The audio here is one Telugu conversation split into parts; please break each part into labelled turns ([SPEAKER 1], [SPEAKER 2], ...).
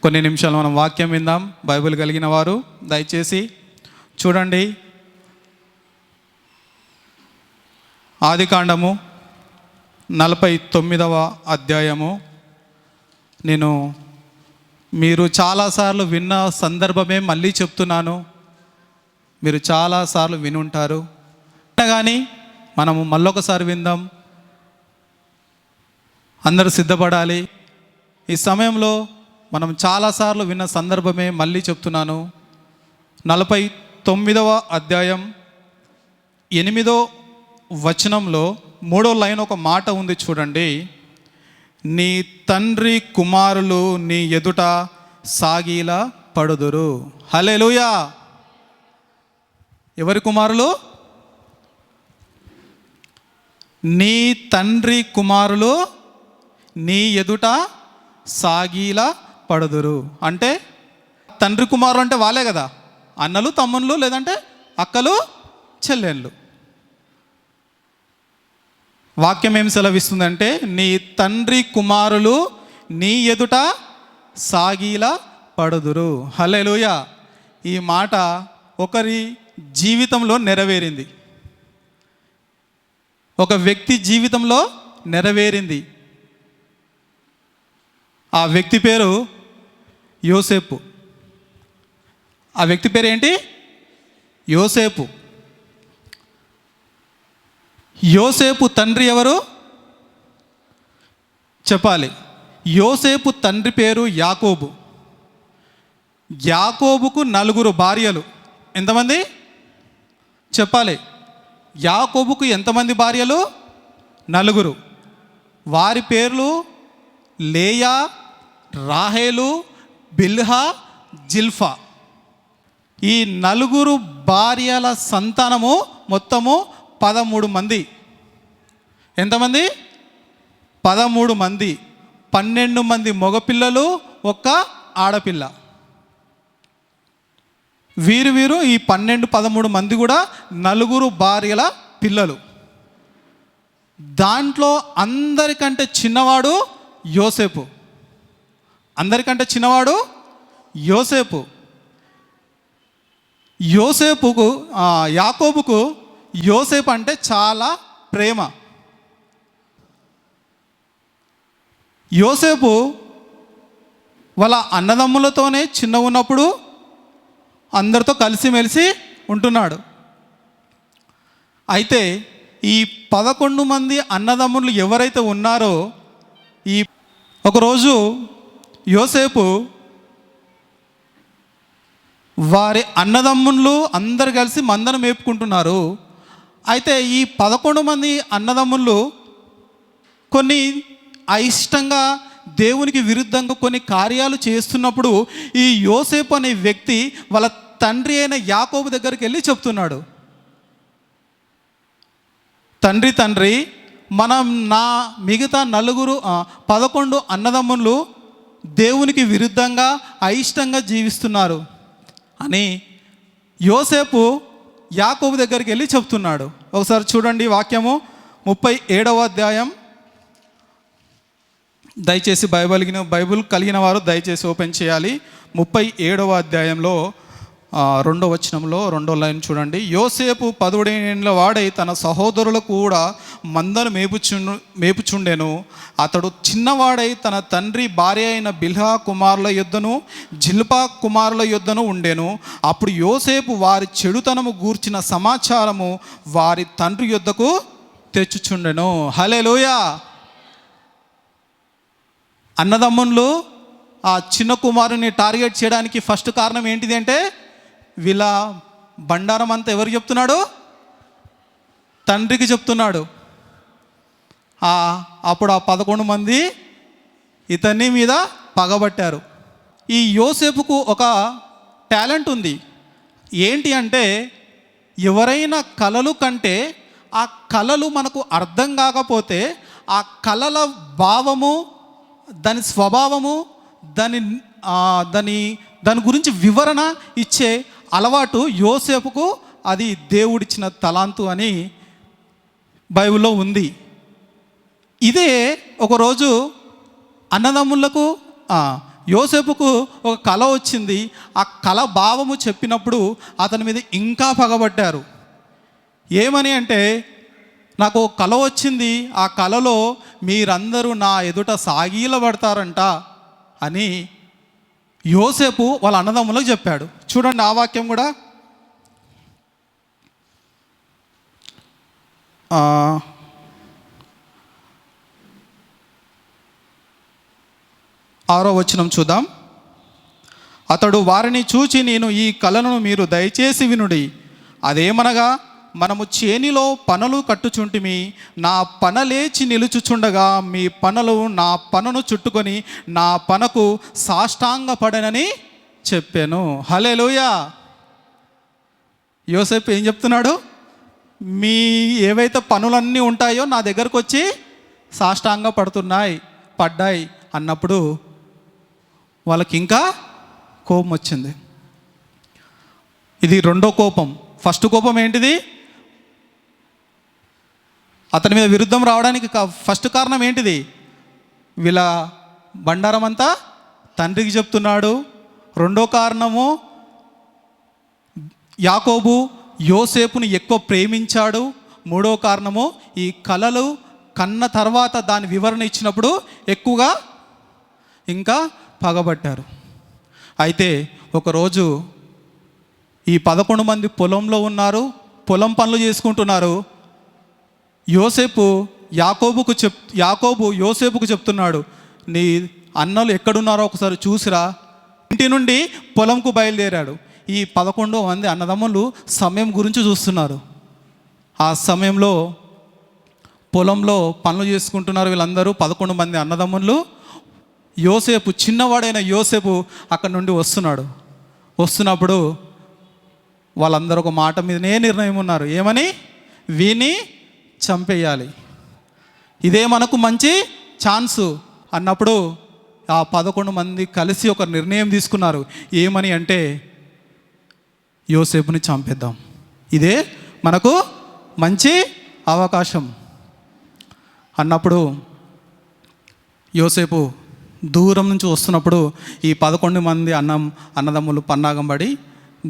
[SPEAKER 1] కొన్ని నిమిషాలు మనం వాక్యం విందాం. బైబిల్ కలిగిన వారు దయచేసి చూడండి. ఆదికాండము 49వ అధ్యాయము. మీరు చాలాసార్లు విన్న సందర్భమే మళ్ళీ చెప్తున్నాను. మీరు చాలాసార్లు వినుంటారు కానీ మనము మళ్ళొకసారి విందాం. అందరూ సిద్ధపడాలి. ఈ సమయంలో మనం చాలాసార్లు విన్న సందర్భమే మళ్ళీ చెప్తున్నాను. 49వ అధ్యాయం 8వ వచనంలో 3వ లైన్ ఒక మాట ఉంది చూడండి. నీ తండ్రి కుమారులు నీ ఎదుట సాగిలా పడుదురు. హల్లెలూయా. ఎవరి కుమారులు? నీ తండ్రి కుమారులు నీ ఎదుట సాగిలా పడుదురు. అంటే తండ్రి కుమారులు అంటే వాళ్ళే కదా, అన్నలు తమ్ముళ్ళు లేదంటే అక్కలు చెల్లెళ్ళు. వాక్యం ఏం సెలవిస్తుందంటే నీ తండ్రి కుమారులు నీ ఎదుట సాగిలా పడుదురు. హల్లెలూయా. ఈ మాట ఒకరి జీవితంలో నెరవేరింది, ఒక వ్యక్తి జీవితంలో నెరవేరింది. ఆ వ్యక్తి పేరు యోసేపు. ఆ వ్యక్తి పేరు ఏంటి? యోసేపు. యోసేపు తండ్రి ఎవరు చెప్పాలి. యోసేపు తండ్రి పేరు యాకోబు. యాకోబుకు 4 భార్యలు. ఎంతమంది చెప్పాలి? యాకోబుకు ఎంతమంది భార్యలు? 4. వారి పేర్లు లేయా, రాహేలు, బిల్హా, జిల్ఫా. ఈ 4 భార్యల సంతానము మొత్తము 13 మంది. ఎంతమంది? 13 మంది. 12 మంది మగపిల్లలు, 1 ఆడపిల్ల. వీరు ఈ 12-13 మంది కూడా 4 భార్యల పిల్లలు. దాంట్లో అందరికంటే చిన్నవాడు యోసేపు. అందరికంటే చిన్నవాడు యోసేపు. యాకోబుకు యోసేపు అంటే చాలా ప్రేమ. యోసేపు వాళ్ళ అన్నదమ్ములతోనే చిన్న ఉన్నప్పుడు అందరితో కలిసిమెలిసి ఉంటున్నాడు. అయితే ఈ 11 మంది అన్నదమ్ములు ఎవరైతే ఉన్నారో, ఒకరోజు యోసేపు వారి అన్నదమ్ములు అందరు కలిసి మందను మేపుకుంటున్నారు. అయితే ఈ 11 మంది అన్నదమ్ములు కొన్ని అయిష్టంగా దేవునికి విరుద్ధంగా కొన్ని కార్యాలు చేస్తున్నప్పుడు ఈ యోసేపు అనే వ్యక్తి వాళ్ళ తండ్రి అయిన యాకోబు దగ్గరికి వెళ్ళి చెప్తున్నాడు, తండ్రి మనం మిగతా 11 అన్నదమ్ములు దేవునికి విరుద్ధంగా అయిష్టంగా జీవిస్తున్నారు అని యోసేపు యాకోబు దగ్గరికి వెళ్ళి చెప్తున్నాడు. ఒకసారి చూడండి వాక్యము 37వ అధ్యాయం. దయచేసి బైబిల్ కలిగిన వారు దయచేసి ఓపెన్ చేయాలి. 37వ అధ్యాయంలో 2వ వచనంలో 2వ లైన్ చూడండి. యోసేపు 11 ఏళ్ల వాడై తన సహోదరులకు కూడా మందను మేపుచుండెను. అతడు చిన్నవాడై తన తండ్రి భార్య అయిన బిల్హా కుమారుల యొద్దను జిల్పా కుమారుల యొద్దను ఉండెను. అప్పుడు యోసేపు వారి చెడుతనము గూర్చిన సమాచారము వారి తండ్రి యొద్దకు తెచ్చుచుండెను. హల్లెలూయా. అన్నదమ్ములు ఆ చిన్న కుమారుని టార్గెట్ చేయడానికి ఫస్ట్ కారణం ఏంటిది అంటే, వీళ్ళ బండారం అంతా ఎవరికి చెప్తున్నాడు? తండ్రికి చెప్తున్నాడు. అప్పుడు ఆ 11 మంది ఇతని మీద పగబట్టారు. ఈ యోసేపుకు ఒక టాలెంట్ ఉంది. ఏంటి అంటే, ఎవరైనా కలలు కంటే ఆ కలలు మనకు అర్థం కాకపోతే ఆ కలల భావము, దాని స్వభావము, దాని గురించి వివరణ ఇచ్చే అలవాటు యోసేపుకు, అది దేవుడిచ్చిన తలాంతు అని బైబిల్లో ఉంది. ఇదే ఒకరోజు అన్నదమ్ములకు యోసేపుకు ఒక కళ వచ్చింది. ఆ కళ భావము చెప్పినప్పుడు అతని మీద ఇంకా పగబట్టారు. ఏమని అంటే, నాకు ఒక కళ వచ్చింది, ఆ కళలో మీరందరూ నా ఎదుట సాగిలపడతారంట అని యోసేపు వాళ్ళ అన్నదమ్ములకు చెప్పాడు. చూడండి ఆ వాక్యం కూడా. 6వ వచనం చూద్దాం. అతడు వారిని చూచి, నేను ఈ కలను మీరు దయచేసి వినుడి. అదేమనగా, మనము చేనిలో పనలు కట్టుచుంటిమి, నా పన లేచి నిలుచుచుండగా మీ పనలు నా పనను చుట్టుకొని నా పనకు సాష్టాంగపడనని చెప్పాను. హల్లెలూయా. యోసేపు ఏం చెప్తున్నాడు? మీ ఏవైతే పనులన్నీ ఉంటాయో నా దగ్గరకు వచ్చి సాష్టాంగ పడ్డాయి అన్నప్పుడు వాళ్ళకి ఇంకా కోపం వచ్చింది. ఇది రెండో కోపం. ఫస్ట్ కోపం ఏంటిది? అతని మీద విరుద్ధం రావడానికి ఫస్ట్ కారణం ఏంటిది? వీళ్ళ బండారం అంతా తండ్రికి చెప్తున్నాడు. రెండో కారణము, యాకోబు యోసేపుని ఎక్కువ ప్రేమించాడు. మూడో కారణము, ఈ కలలు కన్న తర్వాత దాని వివరణ ఇచ్చినప్పుడు ఎక్కువగా ఇంకా పగబట్టారు. అయితే ఒకరోజు ఈ 11 మంది పొలంలో ఉన్నారు, పొలం పనులు చేసుకుంటున్నారు. యాకోబు యోసేపుకు చెప్తున్నాడు, నీ అన్నలు ఎక్కడున్నారో ఒకసారి చూసిరా. ఇంటి నుండి పొలంకు బయలుదేరాడు. ఈ 11 మంది అన్నదమ్ములు సమయం గురించి చూస్తున్నారు. ఆ సమయంలో పొలంలో పనులు చేసుకుంటున్నారు వీళ్ళందరూ 11 మంది అన్నదమ్ములు. యోసేపు, చిన్నవాడైన యోసేపు అక్కడి నుండి వస్తున్నప్పుడు వాళ్ళందరూ ఒక మాట మీదనే నిర్ణయం ఉన్నారు. ఏమని? వీని చంపేయాలి, ఇదే మనకు మంచి ఛాన్సు అన్నప్పుడు ఆ 11 మంది కలిసి ఒక నిర్ణయం తీసుకున్నారు. ఏమని అంటే, యోసేపుని చంపేద్దాం, ఇదే మనకు మంచి అవకాశం అన్నప్పుడు యోసేపు దూరం నుంచి వస్తున్నప్పుడు ఈ 11 మంది అన్నదమ్ములు పన్నాగం పడి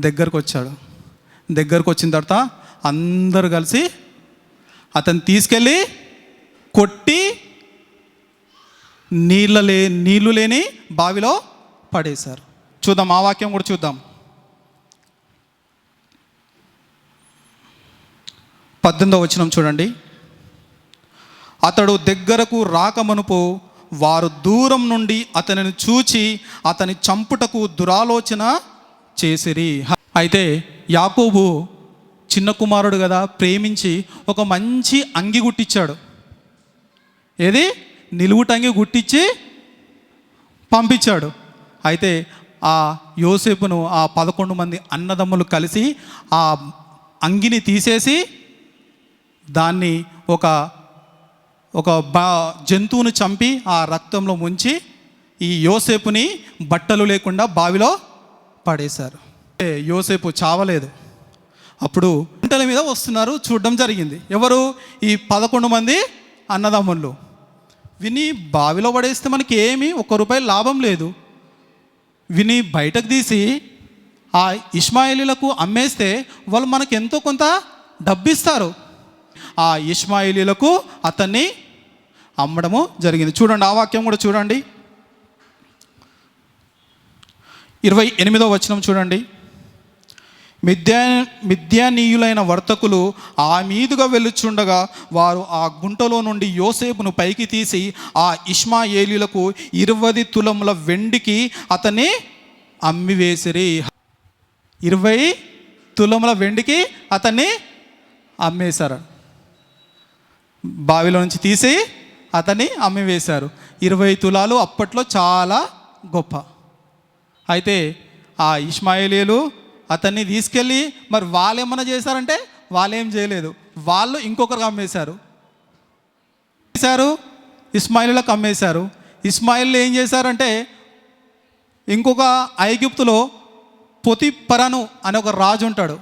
[SPEAKER 1] దగ్గరకు వచ్చాడు. దగ్గరకు వచ్చిన తర్వాత అందరూ కలిసి అతన్ని తీసుకెళ్ళి కొట్టి నీళ్లు లేని బావిలో పడేశారు. చూద్దాం, ఆ వాక్యం కూడా చూద్దాం. 18వ వచనం చూడండి. అతడు దగ్గరకు రాకమునుపు వారు దూరం నుండి అతనిని చూచి అతని చంపుటకు దురాలోచన చేసిరి. అయితే యాకోబు చిన్న కుమారుడు కదా, ప్రేమించి ఒక మంచి అంగి గుట్టించాడు. ఏది? నిలువుటంగి గుట్టించి పంపించాడు. అయితే ఆ యోసేపును ఆ 11 మంది అన్నదమ్ములు కలిసి ఆ అంగిని తీసేసి దాన్ని ఒక జంతువును చంపి ఆ రక్తంలో ముంచి ఈ యోసేపుని బట్టలు లేకుండా బావిలో పడేశారు. యోసేపు చావలేదు. అప్పుడు గుంటల మీద వస్తున్నారు, చూడడం జరిగింది. ఎవరు? ఈ 11 మంది అన్నదమ్ముళ్ళు. విని బావిలో పడేస్తే మనకి ఏమీ ₹1 లాభం లేదు. విని బయటకు తీసి ఆ ఇష్మాయేలీలకు అమ్మేస్తే వాళ్ళు మనకు ఎంతో కొంత డబ్బిస్తారు. ఆ ఇష్మాయేలీలకు అతన్ని అమ్మడము జరిగింది. చూడండి, ఆ వాక్యం కూడా చూడండి. 28వ వచనం చూడండి. మిద్యానీయులైన వర్తకులు ఆ మీదుగా వెళ్ళుచుండగా వారు ఆ గుంటలో నుండి యోసేపును పైకి తీసి ఆ ఇష్మాయేలీలకు 20 తులముల వెండికి అతన్ని అమ్మివేసిరి. 20 తులముల వెండికి అతన్ని అమ్మేశారు. బావిలో నుంచి తీసి అతన్ని అమ్మివేశారు. 20 తులాలు అప్పట్లో చాలా గొప్ప. అయితే ఆ ఇష్మాయేలీలు అతన్ని తీసుకెళ్ళి, మరి వాళ్ళు ఏమన్నా చేశారంటే వాళ్ళేం చేయలేదు, వాళ్ళు ఇంకొకరికి అమ్మేశారు. ఇస్మాయిలీలకు అమ్మేశారు. ఇస్మాయిల్ ఏం చేశారంటే ఇంకొక ఐగుప్తులో పొతిఫరను అనే ఒక రాజు ఉంటాడు,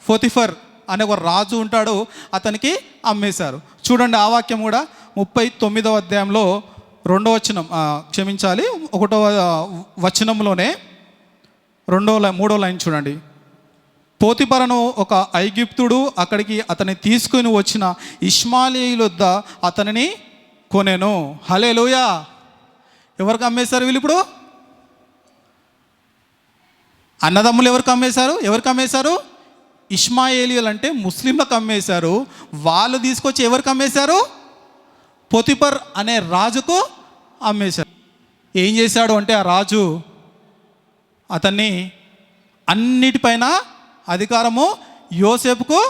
[SPEAKER 1] పొతిఫర్ అనే ఒక రాజు ఉంటాడు, అతనికి అమ్మేశారు. చూడండి, ఆ వాక్యం కూడా 39వ అధ్యాయంలో రెండో వచనం, క్షమించాలి, 1వ వచనంలోనే మూడో లైన్ చూడండి. పోతిఫరను ఒక ఐగుప్తుడు అక్కడికి అతన్ని తీసుకుని వచ్చిన ఇష్మాయేలీయుల వద్ద అతనిని కొనెను. హల్లెలూయా. ఎవరికి అమ్మేశారు వీళ్ళు? ఇప్పుడు అన్నదమ్ములు ఎవరికి అమ్మేశారు? ఇష్మాయేలీయులు అంటే ముస్లింలకు అమ్మేశారు. వాళ్ళు తీసుకొచ్చి ఎవరికి అమ్మేశారు? పోతిఫర్ అనే రాజుకు అమ్మేశారు. ఏం చేశాడు అంటే ఆ రాజు అతన్ని అన్నిటిపైన అధికారము యోసేపుకు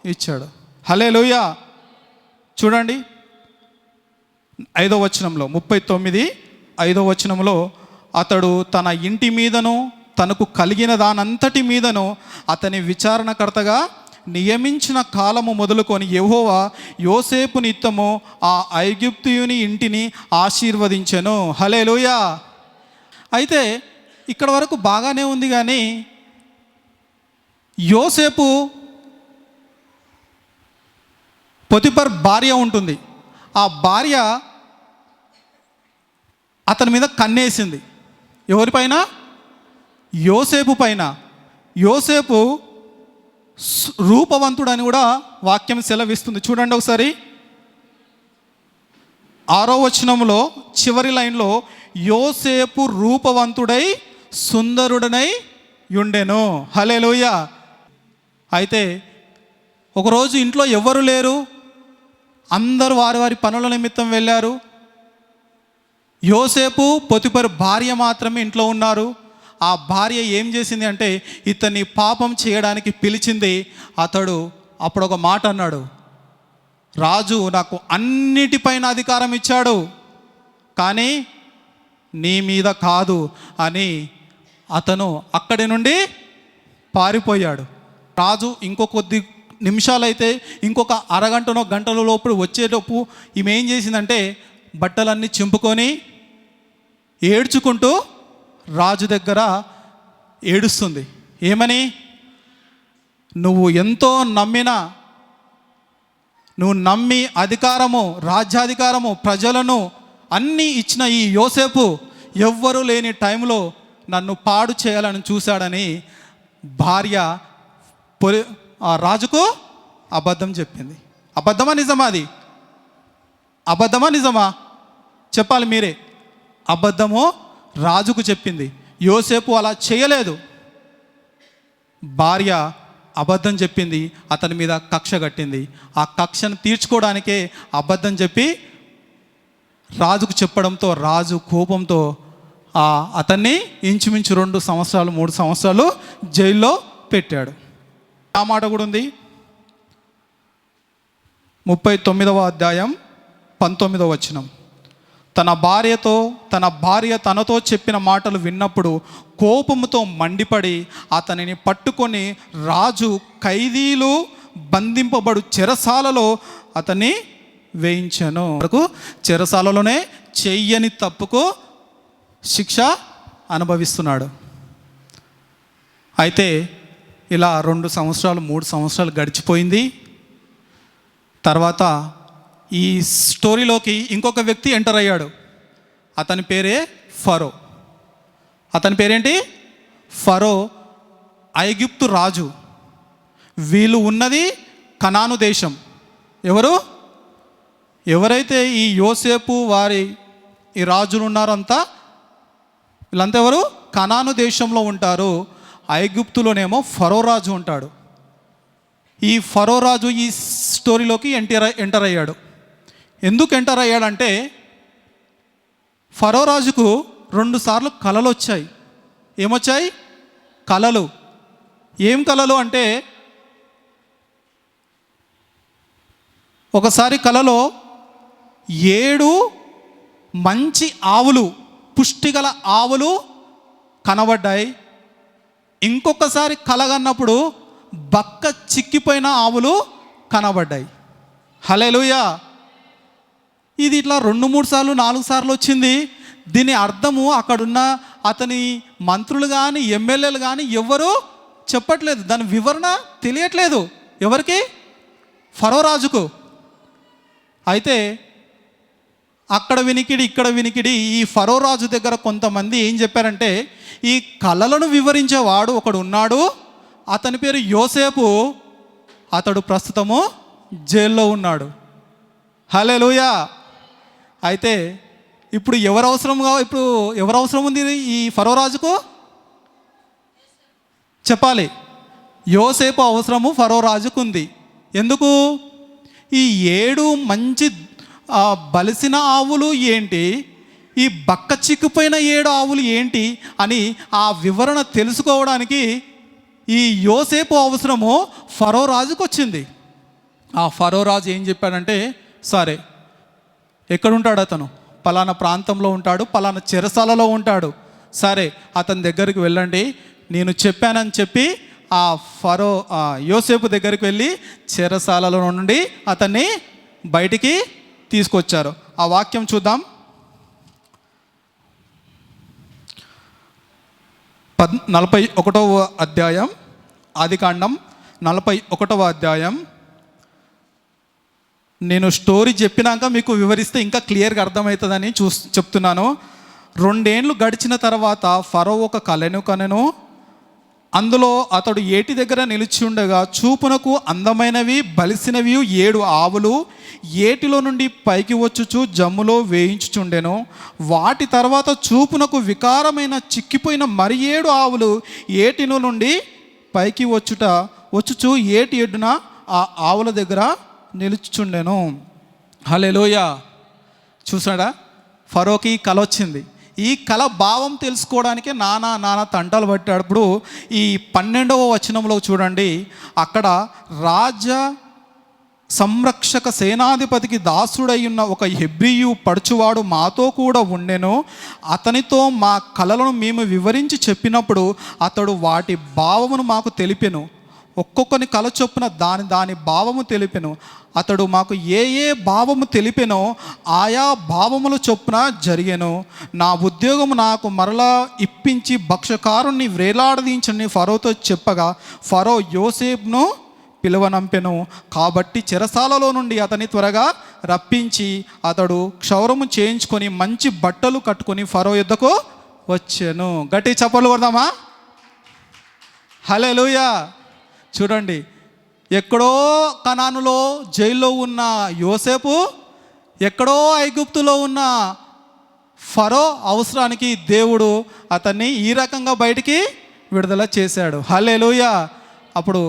[SPEAKER 1] ఇచ్చాడు. హల్లెలూయా. చూడండి 5వ వచనంలో, 39 వచనంలో, అతడు తన ఇంటి మీదను తనకు కలిగిన దానంతటి మీదను అతని విచారణకర్తగా నియమించిన కాలము మొదలుకొని యెహోవా యోసేపు నిమిత్తము ఆ ఐగుప్తీయుని ఇంటిని ఆశీర్వదించెను. హల్లెలూయా. అయితే ఇక్కడ వరకు బాగానే ఉంది, కానీ యోసేపు పోతిఫర్ భార్య ఉంటుంది. ఆ భార్య అతని మీద కన్నేసింది. ఎవరిపైన? యోసేపు పైన. యోసేపు రూపవంతుడని కూడా వాక్యం సెలవిస్తుంది. చూడండి ఒకసారి 6వ వచనంలో చివరి లైన్లో, యోసేపు రూపవంతుడై సుందరుడనై యుండెను. హల్లెలూయా. అయితే ఒకరోజు ఇంట్లో ఎవ్వరు లేరు, అందరూ వారి వారి పనుల నిమిత్తం వెళ్ళారు. యోసేపు పోతిఫర్ భార్య మాత్రమే ఇంట్లో ఉన్నారు. ఆ భార్య ఏం చేసింది అంటే ఇతన్ని పాపం చేయడానికి పిలిచింది. అతడు అప్పుడు ఒక మాట అన్నాడు, రాజు నాకు అన్నిటిపైన అధికారం ఇచ్చాడు, కానీ నీ మీద కాదు అని అతను అక్కడి నుండి పారిపోయాడు. రాజు కొద్ది నిమిషాలైతే, ఇంకొక అరగంటనో గంటల లోపు వచ్చేటప్పుడు ఈమె ఏం చేసిందంటే బట్టలన్నీ చింపుకొని ఏడ్చుకుంటూ రాజు దగ్గర ఏడుస్తుంది. ఏమని? నువ్వు ఎంతో నమ్మి అధికారము, రాజ్యాధికారము, ప్రజలను అన్నీ ఇచ్చిన ఈ యోసేపు ఎవ్వరూ లేని టైంలో నన్ను పాడు చేయాలని చూశాడని భార్య ఆ రాజుకు అబద్ధం చెప్పింది. అబద్ధమా నిజమా? అది అబద్ధమా నిజమా? చెప్పాలి మీరే. అబద్ధమో రాజుకు చెప్పింది. యోసేపు అలా చేయలేదు. భార్య అబద్ధం చెప్పింది, అతని మీద కక్ష కట్టింది. ఆ కక్షను తీర్చుకోవడానికే అబద్ధం చెప్పి రాజుకు చెప్పడంతో రాజు కోపంతో అతన్ని ఇంచుమించు 2 సంవత్సరాలు 3 సంవత్సరాలు జైల్లో పెట్టాడు. ఆ మాట కూడా ఉంది 39వ అధ్యాయం 19వ వచనం. తన భార్య తనతో చెప్పిన మాటలు విన్నప్పుడు కోపముతో మండిపడి అతనిని పట్టుకొని రాజు ఖైదీలు బంధింపబడు చెరసాలలో అతన్ని వేయించాను. చెరసాలలోనే చెయ్యని తప్పుకు శిక్ష అనుభవిస్తున్నాడు. అయితే ఇలా 2 సంవత్సరాలు 3 సంవత్సరాలు గడిచిపోయింది. తర్వాత ఈ స్టోరీలోకి ఇంకొక వ్యక్తి ఎంటర్ అయ్యాడు. అతని పేరే ఫరో. అతని పేరేంటి? ఫరో, ఐగుప్తు రాజు. వీళ్ళు ఉన్నది కనాను దేశం. ఎవరైతే ఈ యోసేపు ఈ రాజులు ఉన్నారో వీళ్ళంతా ఎవరు? కనాను దేశంలో ఉంటారు. ఐగుప్తులోనేమో ఫరో రాజు ఉంటాడు. ఈ ఫరో రాజు ఈ స్టోరీలోకి ఎంటర్ అయ్యాడు. ఎందుకు ఎంటర్ అయ్యాడంటే ఫరో రాజుకు 2 సార్లు కలలు వచ్చాయి. ఏమొచ్చాయి? కలలు. ఏం కలలు అంటే, ఒకసారి కలలో 7 మంచి ఆవులు, పుష్టిగల ఆవులు కనబడ్డాయి. ఇంకొకసారి కలగన్నప్పుడు బక్క చిక్కిపోయిన ఆవులు కనబడ్డాయి. హల్లెలూయా. ఇది ఇట్లా 2-3 సార్లు 4 సార్లు వచ్చింది. దీని అర్థము అక్కడున్న అతని మంత్రులు కానీ ఎమ్మెల్యేలు కానీ ఎవ్వరూ చెప్పట్లేదు. దాని వివరణ తెలియట్లేదు. ఎవరికి? ఫరో రాజుకు. అయితే అక్కడ వినికిడి ఇక్కడ వినికిడి. ఈ ఫరో రాజు దగ్గర కొంతమంది ఏం చెప్పారంటే, ఈ కళలను వివరించేవాడు ఒకడు ఉన్నాడు, అతని పేరు యోసేపు, అతడు ప్రస్తుతము జైల్లో ఉన్నాడు. హల్లెలూయా. అయితే ఇప్పుడు ఎవరు అవసరం ఉంది ఈ ఫరో రాజుకు? చెప్పాలి. యోసేపు అవసరము ఫరో రాజుకు ఉంది. ఎందుకు? ఈ 7 మంచి బలిసిన ఆవులు ఏంటి, ఈ బక్క చిక్కిపోయిన 7 ఆవులు ఏంటి అని ఆ వివరణ తెలుసుకోవడానికి ఈ యోసేపు అవసరము ఫరో రాజుకు వచ్చింది. ఆ ఫరో రాజు ఏం చెప్పాడంటే, సరే ఎక్కడుంటాడు అతను? పలానా ప్రాంతంలో ఉంటాడు, పలానా చెరసాలలో ఉంటాడు. సరే అతని దగ్గరికి వెళ్ళండి, నేను చెప్పానని చెప్పి ఆ యోసేపు దగ్గరికి వెళ్ళి చెరసాలలో నుండి అతన్ని బయటికి తీసుకొచ్చారు. ఆ వాక్యం చూద్దాం. 41వ అధ్యాయం, ఆదికాండం 41వ అధ్యాయం. నేను స్టోరీ చెప్పినాక మీకు వివరిస్తే ఇంకా క్లియర్గా అర్థమవుతుందని చెప్తున్నాను. 2 ఏండ్లు గడిచిన తర్వాత ఫరో ఒక కలను కనెను. అందులో అతడు ఏటి దగ్గర నిలిచి ఉండగా చూపునకు అందమైనవి బలిసినవి 7 ఆవులు ఏటిలో నుండి పైకి వచ్చుచు జమ్ములో వేయించుచుండెను. వాటి తర్వాత చూపునకు వికారమైన చిక్కిపోయిన మరి 7 ఆవులు ఏటిలో నుండి పైకి వచ్చుచు ఏటి ఎడ్డున ఆ ఆవుల దగ్గర నిలుచుచుండెను. హల్లెలూయా. చూసాడా, ఫరోకి కల వచ్చింది. ఈ కళ భావం తెలుసుకోవడానికి నానా తంటాలు పట్టాడు. ఈ 12వ వచనంలో చూడండి, అక్కడ రాజ సంరక్షక సేనాధిపతికి దాసుడై ఉన్న ఒక హెబ్రీయు పడుచువాడు మాతో కూడా ఉండెను. అతనితో మా కళలను మేము వివరించి చెప్పినప్పుడు అతడు వాటి భావమును మాకు తెలిపెను. ఒక్కొక్కని కళ చొప్పున దాని భావము తెలిపెను. అతడు మాకు ఏ భావము తెలిపెనో ఆయా భావముల చొప్పున జరిగెను. నా ఉద్యోగము నాకు మరలా ఇప్పించి భక్ష్యకారుణ్ణి వ్రేలాడదీంచని ఫరోతో చెప్పగా ఫరో యోసేపును పిలువనంపెను. కాబట్టి చెరసాలలో నుండి అతని త్వరగా రప్పించి అతడు క్షౌరము చేయించుకొని మంచి బట్టలు కట్టుకొని ఫరో యుద్ధకు వచ్చాను. గట్టి చప్పట్లు కొడదామా? హల్లెలూయా. చూడండి, ఎక్కడో కనానులో జైల్లో ఉన్న యోసేపు, ఎక్కడో ఐగుప్తులో ఉన్న ఫరో అవసరానికి దేవుడు అతన్ని ఈ రకంగా బయటికి విడుదల చేశాడు. హల్లెలూయా. అప్పుడు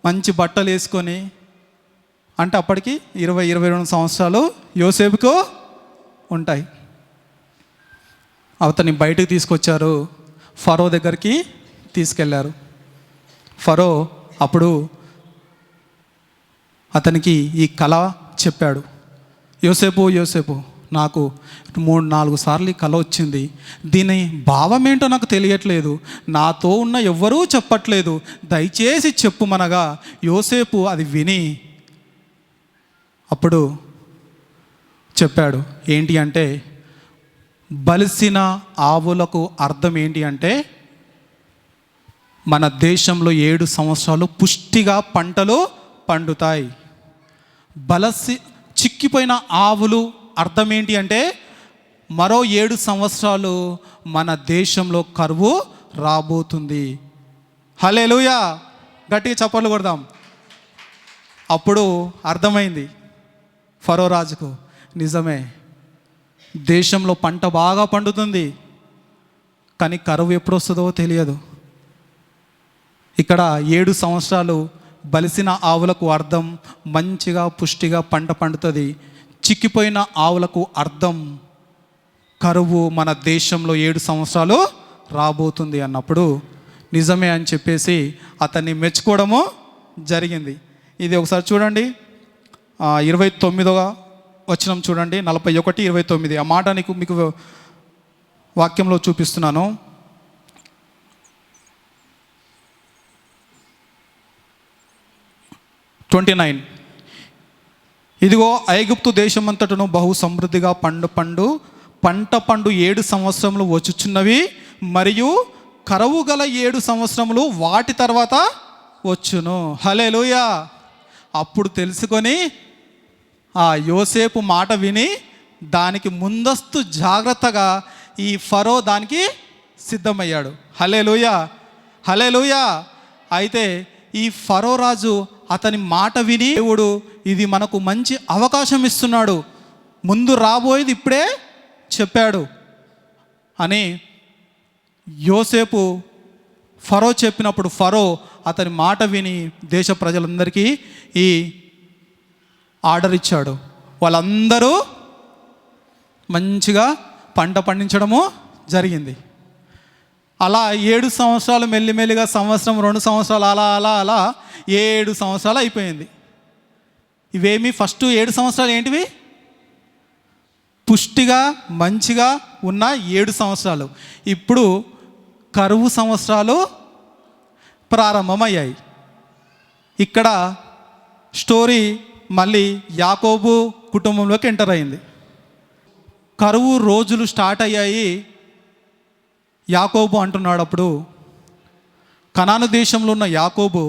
[SPEAKER 1] మంచి బట్టలు వేసుకొని, అంటే అప్పటికి 22 సంవత్సరాలు యోసేపుకు ఉంటాయి. అతన్ని బయటకు తీసుకొచ్చారు, ఫరో దగ్గరికి తీసుకెళ్లారు. ఫరో అప్పుడు అతనికి ఈ కళ చెప్పాడు. యోసేపు నాకు 3-4 సార్లు ఈ కళ వచ్చింది, దీని భావం ఏంటో నాకు తెలియట్లేదు, నాతో ఉన్న ఎవ్వరూ చెప్పట్లేదు, దయచేసి చెప్పుమనగా యోసేపు అది విని అప్పుడు చెప్పాడు. ఏంటి అంటే, బలిసిన ఆవులకు అర్థం ఏంటి అంటే, మన దేశంలో 7 సంవత్సరాలు పుష్టిగా పంటలు పండుతాయి. చిక్కిపోయిన ఆవులు అర్థం ఏంటి అంటే, మరో 7 సంవత్సరాలు మన దేశంలో కరువు రాబోతుంది. హల్లెలూయా. గట్టిగా చప్పట్లు కొడదాం. అప్పుడు అర్థమైంది ఫరో రాజుకు, నిజమే, దేశంలో పంట బాగా పండుతుంది, కానీ కరువు ఎప్పుడు వస్తుందో తెలియదు. ఇక్కడ 7 సంవత్సరాలు బలిసిన ఆవులకు అర్థం మంచిగా పుష్టిగా పంట పండుతుంది. చిక్కిపోయిన ఆవులకు అర్థం కరువు మన దేశంలో 7 సంవత్సరాలు రాబోతుంది అన్నప్పుడు నిజమే అని చెప్పేసి అతన్ని మెచ్చుకోవడము జరిగింది. ఇది ఒకసారి చూడండి, 29వ వచనం చూడండి, 41-29. ఆ మాట మీకు వాక్యంలో చూపిస్తున్నాను. 29. ఇదిగో ఐగుప్తు దేశమంతటను బహు సమృద్ధిగా పంట 7 సంవత్సరములు వచ్చుచున్నవి, మరియు కరువు గల 7 సంవత్సరములు వాటి తర్వాత వచ్చును. హల్లెలూయా. అప్పుడు తెలుసుకొని ఆ యోసేపు మాట విని దానికి ముందస్తు జాగ్రత్తగా ఈ ఫరో దానికి సిద్ధమయ్యాడు. హల్లెలూయా, హల్లెలూయా. అయితే ఈ ఫరో రాజు అతని మాట విని, దేవుడు ఇది మనకు మంచి అవకాశం ఇస్తున్నాడు, ముందు రాబోయేది ఇప్పుడే చెప్పాడు అని యోసేపు ఫరో చెప్పినప్పుడు ఫరో అతని మాట విని దేశ ప్రజలందరికీ ఈ ఆర్డర్ ఇచ్చాడు. వాళ్ళందరూ మంచిగా పంట పండించడము జరిగింది. అలా 7 సంవత్సరాలు మెల్లిమెల్లిగా, సంవత్సరం 2 సంవత్సరాలు, అలా అలా అలా 7 సంవత్సరాలు అయిపోయింది. ఇవేమి ఫస్ట్ 7 సంవత్సరాలు ఏంటివి? పుష్టిగా మంచిగా ఉన్న 7 సంవత్సరాలు. ఇప్పుడు కరువు సంవత్సరాలు ప్రారంభమయ్యాయి. ఇక్కడ స్టోరీ మళ్ళీ యాకోబు కుటుంబంలోకి ఎంటర్ అయింది. కరువు రోజులు స్టార్ట్ అయ్యాయి. యాకోబు అంటున్నాడు, అప్పుడు కనాను దేశంలో ఉన్న యాకోబు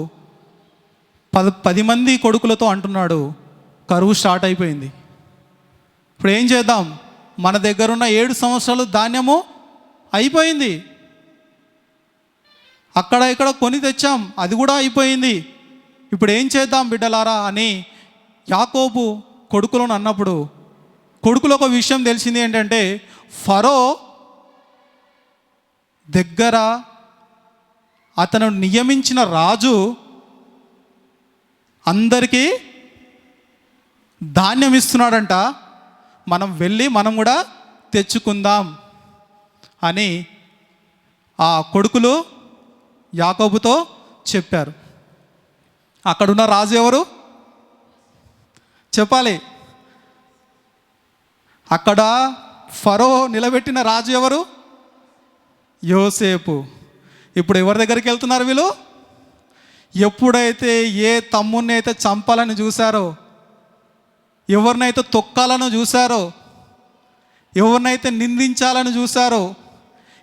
[SPEAKER 1] 10 మంది కొడుకులతో అంటున్నాడు, కరువు స్టార్ట్ అయిపోయింది, ఇప్పుడు ఏం చేద్దాం? మన దగ్గర ఉన్న 7 సంవత్సరాలు ధాన్యము అయిపోయింది, అక్కడ ఇక్కడ కొని తెచ్చాం, అది కూడా అయిపోయింది, ఇప్పుడు ఏం చేద్దాం బిడ్డలారా అని యాకోబు కొడుకులను అన్నప్పుడు, కొడుకులు ఒక విషయం తెలిసింది ఏంటంటే, ఫరో దగ్గర అతను నియమించిన రాజు అందరికీ ధాన్యం ఇస్తున్నాడంట, మనం వెళ్ళి మనం కూడా తెచ్చుకుందాం అని ఆ కొడుకులు యాకోబుతో చెప్పారు. అక్కడున్న రాజు ఎవరు చెప్పాలి? అక్కడ ఫరో నిలబెట్టిన రాజు ఎవరు? యోసేపు. ఇప్పుడు ఎవరి దగ్గరికి వెళ్తున్నారు వీళ్ళు? ఎప్పుడైతే ఏ తమ్ముడిని అయితే చంపాలని చూశారో, ఎవరినైతే తొక్కాలని చూశారో, ఎవరినైతే నిందించాలని చూశారో,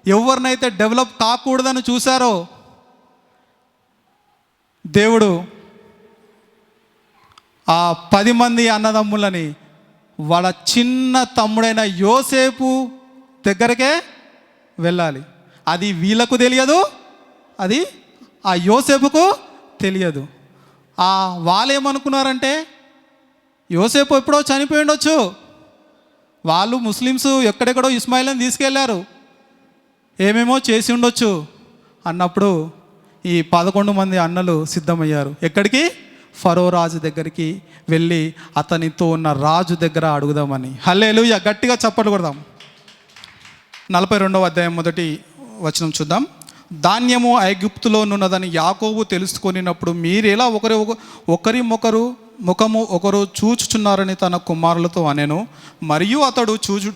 [SPEAKER 1] ఎవరినైతే డెవలప్ కాకూడదని చూశారో, దేవుడు ఆ 10 మంది అన్నదమ్ములని వాళ్ళ చిన్న తమ్ముడైన యోసేపు దగ్గరకే వెళ్ళాలి. అది వీళ్ళకు తెలియదు, అది ఆ యోసేపుకు తెలియదు. వాళ్ళు ఏమనుకున్నారంటే, యోసేపు ఎప్పుడో చనిపోయి ఉండొచ్చు, వాళ్ళు ముస్లిమ్స్ ఎక్కడెక్కడో ఇస్మాయిల్ని తీసుకెళ్లారు, ఏమేమో చేసి ఉండొచ్చు అన్నప్పుడు ఈ 11 మంది అన్నలు సిద్ధమయ్యారు. ఎక్కడికి? ఫరో రాజు దగ్గరికి వెళ్ళి అతనితో ఉన్న రాజు దగ్గర అడుగుదామని. హల్లెలూయా, గట్టిగా చప్పట్లు కొడదాం. 42వ అధ్యాయం 1వ వచనం చూద్దాం. ధాన్యము ఐగుప్తులో నున్నదని యాకోబు తెలుసుకొనినప్పుడు మీరెలా ఒకరి ముఖము ఒకరు చూచుచున్నారని తన కుమారులతో అనెను. మరియు అతడు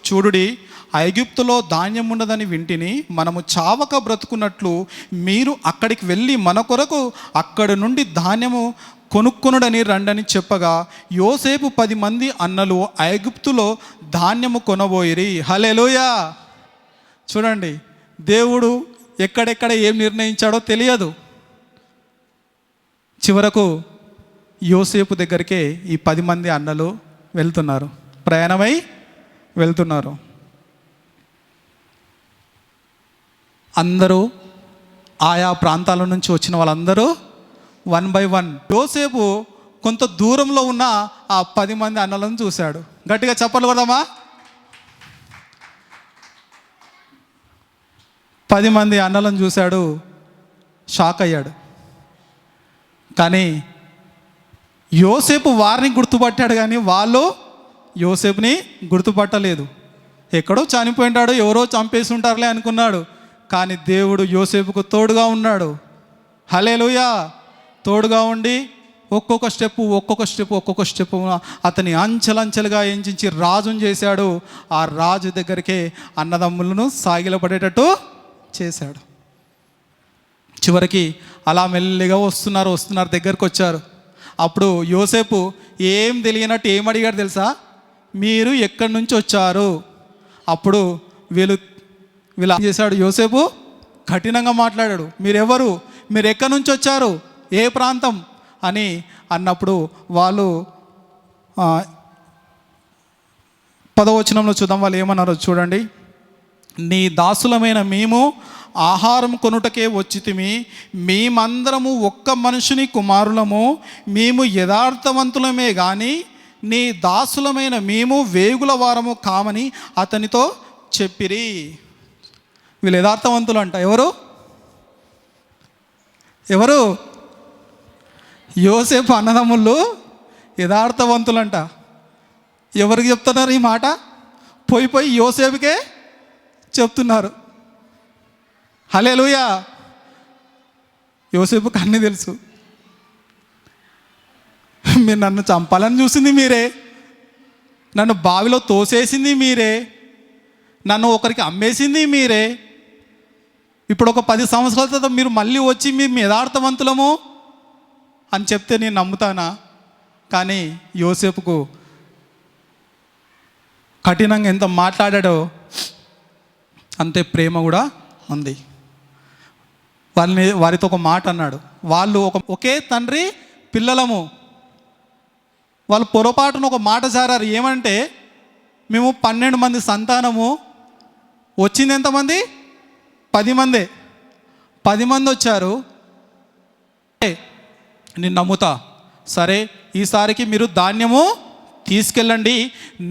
[SPEAKER 1] చూడుడి, ఐగుప్తులో ధాన్యం ఉన్నదని వింటిని, మనము చావక బ్రతుకున్నట్లు మీరు అక్కడికి వెళ్ళి మన కొరకు అక్కడి నుండి ధాన్యము కొనుక్కొనుడని రండని చెప్పగా, యోసేపు 10 మంది అన్నలు ఐగుప్తులో ధాన్యము కొనబోయిరి. హల్లెలూయా. చూడండి, దేవుడు ఎక్కడెక్కడ ఏం నిర్ణయించాడో తెలియదు. చివరకు యోసేపు దగ్గరికే ఈ 10 మంది అన్నలు వెళ్తున్నారు, ప్రయాణమై వెళ్తున్నారు. అందరూ ఆయా ప్రాంతాల నుంచి వచ్చిన వాళ్ళందరూ 1 by 1. యోసేపు కొంత దూరంలో ఉన్న ఆ 10 మంది అన్నలను చూశాడు. గట్టిగా చప్పట్లు కొడదామా? 10 మంది అన్నలను చూశాడు, షాక్ అయ్యాడు. కానీ యోసేపు వారిని గుర్తుపట్టాడు, కానీ వాళ్ళు యోసేపుని గుర్తుపట్టలేదు. ఎక్కడో చనిపోయింటాడు, ఎవరో చంపేసి ఉంటారులే అనుకున్నాడు. కానీ దేవుడు యోసేపుకు తోడుగా ఉన్నాడు. హల్లెలూయా. తోడుగా ఉండి ఒక్కొక్క స్టెప్పు అతని అంచెలంచెలుగా ఎంచి రాజును చేశాడు. ఆ రాజు దగ్గరికే అన్నదమ్ములను సాగిలపడేటట్టు చేశాడు. చివరికి అలా మెల్లిగా వస్తున్నారు దగ్గరికి వచ్చారు. అప్పుడు యోసేపు ఏం తెలియనట్టు ఏం అడిగాడు తెలుసా? మీరు ఎక్కడి నుంచి వచ్చారు? అప్పుడు వీళ్ళు చేశాడు. యోసేపు కఠినంగా మాట్లాడాడు. మీరెవరు? మీరు ఎక్కడి నుంచి వచ్చారు? ఏ ప్రాంతం అని అన్నప్పుడు వాళ్ళు 10వ వచనంలో చూద్దాం, వాళ్ళు ఏమన్నారో చూడండి. నీ దాసులమైన మేము ఆహారం కొనుటకే వచ్చితిమి, మేమందరము ఒక్క మనుషుని కుమారులము, మేము యథార్థవంతులమే కానీ నీ దాసులమైన మేము వేగుల వారము కామని అతనితో చెప్పిరి. వీళ్ళు యథార్థవంతులు అంట. ఎవరు? యోసేపు అన్నదమ్ముళ్ళు యథార్థవంతులంట. ఎవరికి చెప్తున్నారు ఈ మాట? పోయి యోసేపుకే చెప్తున్నారు. హల్లెలూయా. యోసేపుకి అన్నీ తెలుసు. మీరు నన్ను చంపాలని చూసింది మీరే, నన్ను బావిలో తోసేసింది మీరే, నన్ను ఒకరికి అమ్మేసింది మీరే. ఇప్పుడు ఒక 10 సంవత్సరాల తర్వాత మీరు మళ్ళీ వచ్చి మేము యథార్థవంతులము అని చెప్తే నేను నమ్ముతానా? కానీ యోసేపుకు కఠినంగా ఎంత మాట్లాడాడో అంతే ప్రేమ కూడా ఉంది. వారితో ఒక మాట అన్నాడు. వాళ్ళు ఒకే తండ్రి పిల్లలము. వాళ్ళు పొరపాటున ఒక మాట జారారు. ఏమంటే మేము 12 మంది సంతానము, వచ్చింది ఎంతమంది? 10 మందే. 10 మంది వచ్చారు. నేను నమ్ముతా, సరే ఈసారికి మీరు ధాన్యము తీసుకెళ్ళండి,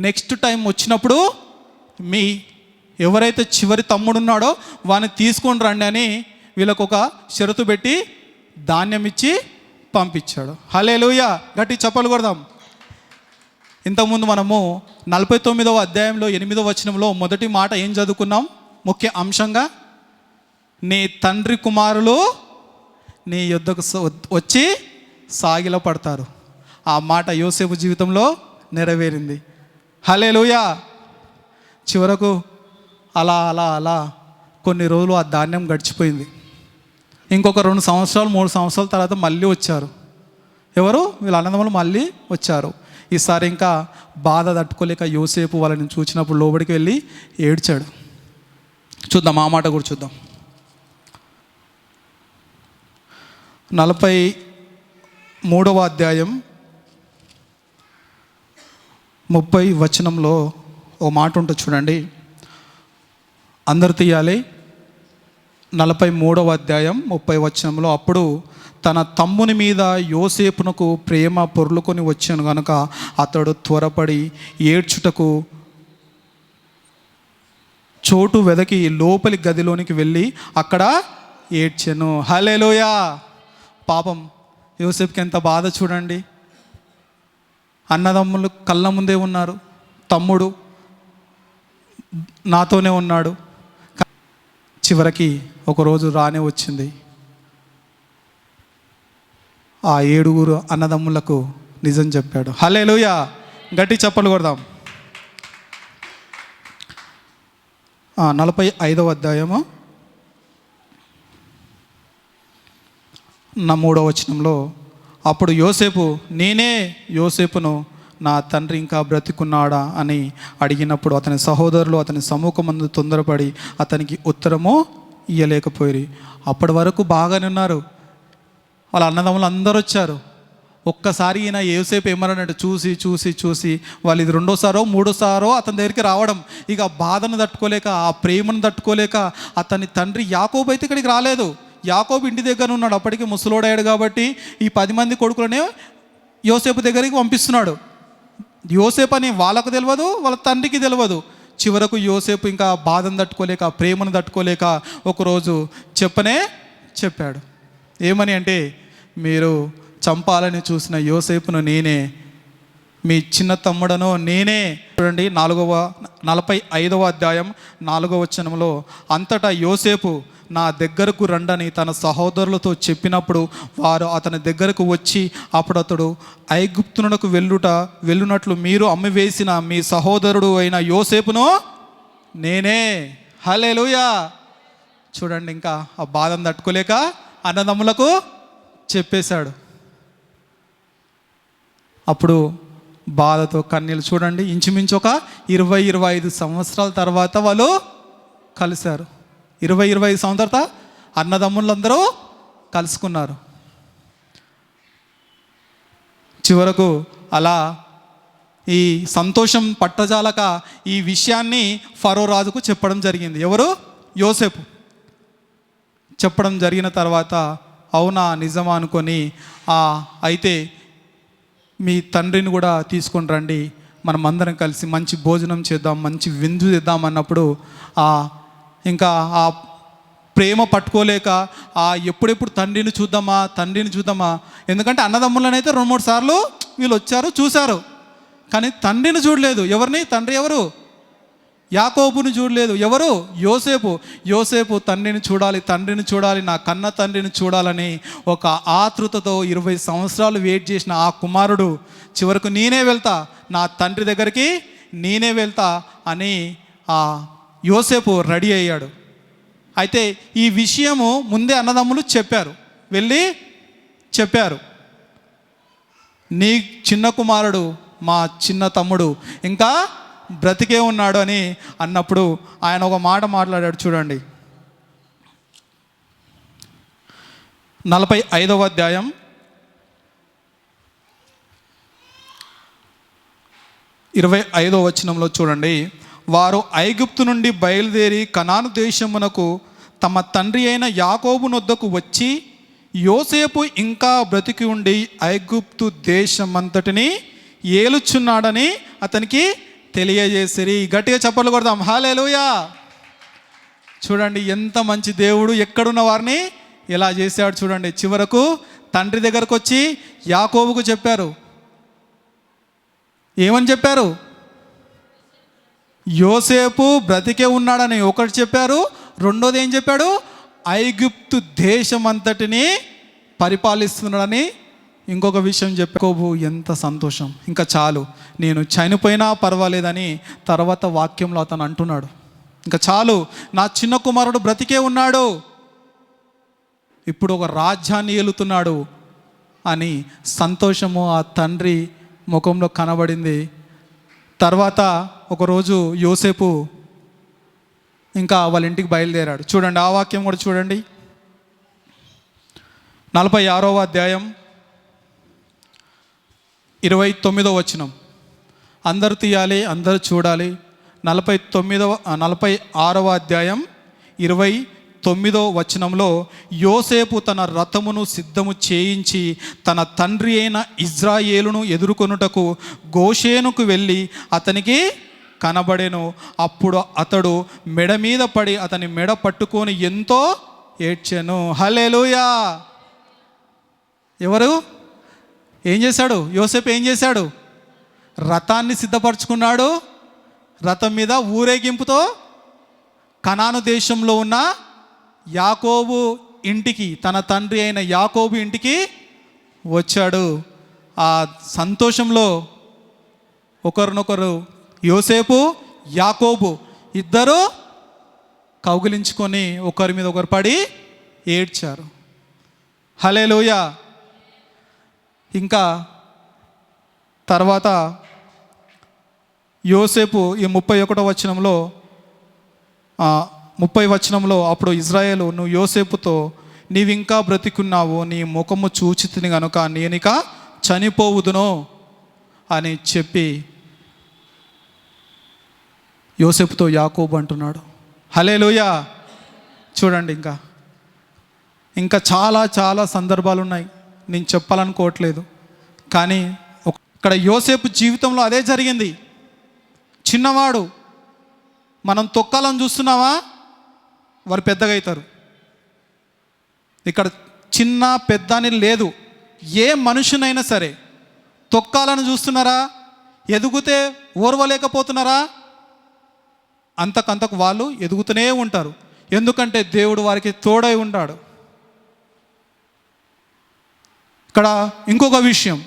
[SPEAKER 1] నెక్స్ట్ టైం వచ్చినప్పుడు మీ ఎవరైతే చివరి తమ్ముడు ఉన్నాడో వాడిని తీసుకొని రండి అని వీళ్ళకు ఒక షరతు పెట్టి ధాన్యం ఇచ్చి పంపించాడు. హల్లెలూయా. గట్టి చప్పలు కొడదాం. ఇంతకుముందు మనము 49వ అధ్యాయంలో 8వ వచనంలో మొదటి మాట ఏం చదువుకున్నాం? ముఖ్య అంశంగా, నీ తండ్రి కుమారులు నీ యొద్దకు వచ్చి సాగిల పడతారు. ఆ మాట యోసేపు జీవితంలో నెరవేరింది. హల్లెలూయా. చివరకు అలా కొన్ని రోజులు ఆ ధాన్యం గడిచిపోయింది. ఇంకొక 2 సంవత్సరాలు 3 సంవత్సరాల తర్వాత మళ్ళీ వచ్చారు. ఎవరు? వీళ్ళ అన్నదమ్ములు మళ్ళీ వచ్చారు. ఈసారి ఇంకా బాధ తట్టుకోలేక యోసేపు వాళ్ళని చూసినప్పుడు లోబడికి వెళ్ళి ఏడ్చాడు. చూద్దాం, ఆ మాట కూడా చూద్దాం. 43వ అధ్యాయం 30 వచనంలో ఓ మాట ఉంటుంది చూడండి. అందరు తీయాలి. 43వ అధ్యాయం 30 వచనంలో, అప్పుడు తన తమ్ముని మీద యోసేపునకు ప్రేమ పొర్లుకొని వచ్చాను గనుక అతడు త్వరపడి ఏడ్చుటకు చోటు వెదకి లోపలి గదిలోనికి వెళ్ళి అక్కడ ఏడ్చెను. హల్లెలూయా. పాపం యోసేపుకి ఎంత బాధ చూడండి. అన్నదమ్ములు కళ్ళ ముందే ఉన్నారు, తమ్ముడు నాతోనే ఉన్నాడు. చివరికి ఒకరోజు రానే వచ్చింది. ఆ 7 అన్నదమ్ములకు నిజం చెప్పాడు. హల్లెలూయా. గట్టి చప్పలు కొడదాం. 45వ అధ్యాయము 3వ వచనంలో, అప్పుడు యోసేపు, నేనే యోసేపును, నా తండ్రి ఇంకా బ్రతికున్నాడా అని అడిగినప్పుడు అతని సహోదరులు అతని సముఖమందు తొందరపడి అతనికి ఉత్తరము ఇయ్యలేకపోయి. అప్పటి వరకు బాగానే ఉన్నారు. వాళ్ళ అన్నదమ్ములు అందరూ వచ్చారు. ఒక్కసారి ఈయన యోసేపు ఏమన్నాడంటే చూసి వాళ్ళు ఇది 2వ సారో 3వ సారో అతని దగ్గరికి రావడం, ఇక బాధను తట్టుకోలేక, ఆ ప్రేమను తట్టుకోలేక అతని తండ్రి యాకోబు అయితే ఇక్కడికి రాలేదు. యాకోబు ఇంటి దగ్గర ఉన్నాడు. అప్పటికి ముసలోడయ్యాడు కాబట్టి ఈ 10 మంది కొడుకులనే యోసేపు దగ్గరికి పంపిస్తున్నాడు. యోసేపు అని వాళ్ళకు తెలియదు, వాళ్ళ తండ్రికి తెలియదు. చివరకు యోసేపు ఇంకా బాధను తట్టుకోలేక, ప్రేమను తట్టుకోలేక ఒకరోజు చెప్పాడు. ఏమని అంటే, మీరు చంపాలని చూసిన యోసేపును నేనే, మీ చిన్న తమ్ముడను నేనే. చూడండి 45వ అధ్యాయం 4వ వచనంలో, అంతటా యోసేపు నా దగ్గరకు రండని తన సహోదరులతో చెప్పినప్పుడు వారు అతని దగ్గరకు వచ్చి, అప్పుడు అతడు ఐగుప్తునకు వెళ్ళునట్లు మీరు అమ్మివేసిన మీ సహోదరుడు అయిన యోసేపును నేనే. హల్లెలూయా. చూడండి, ఇంకా ఆ బాధను తట్టుకోలేక అన్నదమ్ములకు చెప్పేశాడు. అప్పుడు బాధతో కన్నీళ్ళు చూడండి. ఇంచుమించు ఒక 20-25 సంవత్సరాల తర్వాత వాళ్ళు కలిశారు. 20-25 సంవత్సరాల అన్నదమ్ములందరూ కలుసుకున్నారు. చివరకు అలా ఈ సంతోషం పట్టజాలక ఈ విషయాన్ని ఫరో రాజుకు చెప్పడం జరిగింది. ఎవరు? యోసేపు. చెప్పడం జరిగిన తర్వాత అవునా నిజమా అనుకొని అయితే మీ తండ్రిని కూడా తీసుకొని రండి, మనం అందరం కలిసి మంచి భోజనం చేద్దాం, మంచి విందు చేద్దాం అన్నప్పుడు ఇంకా ఆ ప్రేమ పట్టుకోలేక ఎప్పుడెప్పుడు తండ్రిని చూద్దామా, ఎందుకంటే అన్నదమ్ములనైతే 2-3 సార్లు వీళ్ళు వచ్చారు చూశారు, కానీ తండ్రిని చూడలేదు. ఎవరిని? తండ్రి ఎవరు? యాకోబుని చూడలేదు. ఎవరు? యోసేపు తండ్రిని చూడాలి, నా కన్న తండ్రిని చూడాలని ఒక ఆతృతతో 20 సంవత్సరాలు వెయిట్ చేసిన ఆ కుమారుడు చివరకు నేనే వెళ్తా, నా తండ్రి దగ్గరికి నేనే వెళ్తా అని ఆ యోసేపు రెడీ అయ్యాడు. అయితే ఈ విషయము ముందే అన్నదమ్ములు వెళ్ళి చెప్పారు, నీ చిన్న కుమారుడు, మా చిన్న తమ్ముడు ఇంకా బ్రతికే ఉన్నాడు అని అన్నప్పుడు ఆయన ఒక మాట మాట్లాడాడు. చూడండి, 45వ అధ్యాయం 25వ వచనంలో చూడండి. వారు ఐగుప్తు నుండి బయలుదేరి కనాను దేశమునకు తమ తండ్రి అయిన యాకోబు నొద్దకు వచ్చి యోసేపు ఇంకా బ్రతికి ఉండి ఐగుప్తు దేశమంతటిని ఏలుచున్నాడని అతనికి తెలియజేసిరి. గట్టిగా చప్పట్లు కొడదాం, హల్లెలూయా. చూడండి ఎంత మంచి దేవుడు, ఎక్కడున్న వారిని ఎలా చేశాడు చూడండి. చివరకు తండ్రి దగ్గరకు వచ్చి యాకోబుకు చెప్పారు. ఏమని చెప్పారు? యోసేపు బ్రతికే ఉన్నాడని ఒకటి చెప్పారు, రెండోది ఏం చెప్పాడు? ఐగుప్తు దేశమంతటిని పరిపాలిస్తున్నాడని ఇంకొక విషయం చెప్పారు. ఎంత సంతోషం, ఇంకా చాలు, నేను చనిపోయినా పర్వాలేదని తర్వాత వాక్యంలో అతను అంటున్నాడు. ఇంకా చాలు, నా చిన్న కుమారుడు బ్రతికే ఉన్నాడు, ఇప్పుడు ఒక రాజ్యాన్ని ఏలుతున్నాడు అని సంతోషము ఆ తండ్రి ముఖంలో కనబడింది. తర్వాత ఒకరోజు యోసేపు ఇంకా వాళ్ళ ఇంటికి బయలుదేరాడు. చూడండి ఆ వాక్యం కూడా చూడండి, 46వ అధ్యాయం 29వ వచనం. అందరూ తీయాలి, అందరూ చూడాలి. 46వ అధ్యాయం 29వ వచనంలో యోసేపు తన రథమును సిద్ధము చేయించి తన తండ్రి అయిన ఇజ్రాయేలును ఎదుర్కొనుటకు గోషేనుకు వెళ్ళి అతనికి కనబడెను. అప్పుడు అతడు మెడ మీద పడి అతని మెడ పట్టుకొని ఎంతో ఏడ్చెను. హల్లెలూయా. ఎవరు? ఏం చేశాడు? యోసేపు ఏం చేశాడు? రథాన్ని సిద్ధపరచుకున్నాడు. రథం మీద ఊరేగింపుతో కనాను దేశంలో ఉన్న యాకోబు ఇంటికి, తన తండ్రి అయిన యాకోబు ఇంటికి వచ్చాడు. ఆ సంతోషంలో ఒకరినొకరు యోసేపు యాకోబు ఇద్దరు కౌగిలించుకొని ఒకరి మీద ఒకరు పడి ఏడ్చారు. హల్లెలూయా. ఇంకా తర్వాత యోసేపు ఈ 31వ వచనంలో 30వ వచనంలో అప్పుడు ఇజ్రాయేలు నువ్వు యోసేపుతో నీవింకా బ్రతికున్నావు, నీ ముఖము చూచితిని గనుక నేనిక చనిపోవుదును అని చెప్పి యోసేపుతో యాకోబు అంటున్నాడు. హల్లెలూయా. చూడండి ఇంకా చాలా చాలా సందర్భాలు ఉన్నాయి, నేను చెప్పాలనుకోవట్లేదు, కానీ ఇక్కడ యోసేపు జీవితంలో అదే జరిగింది. చిన్నవాడు, మనం తొక్కాలని చూస్తున్నావా, వారు పెద్దగా అవుతారు. ఇక్కడ చిన్న పెద్ద అని లేదు, ఏ మనుషునైనా సరే తొక్కాలని చూస్తున్నారా, ఎదుగుతే ఓర్వలేకపోతున్నారా, అంతకంతకు వాళ్ళు ఎదుగుతూనే ఉంటారు. ఎందుకంటే దేవుడు వారికి తోడై ఉన్నాడు. ఇక్కడ ఇంకొక విషయం,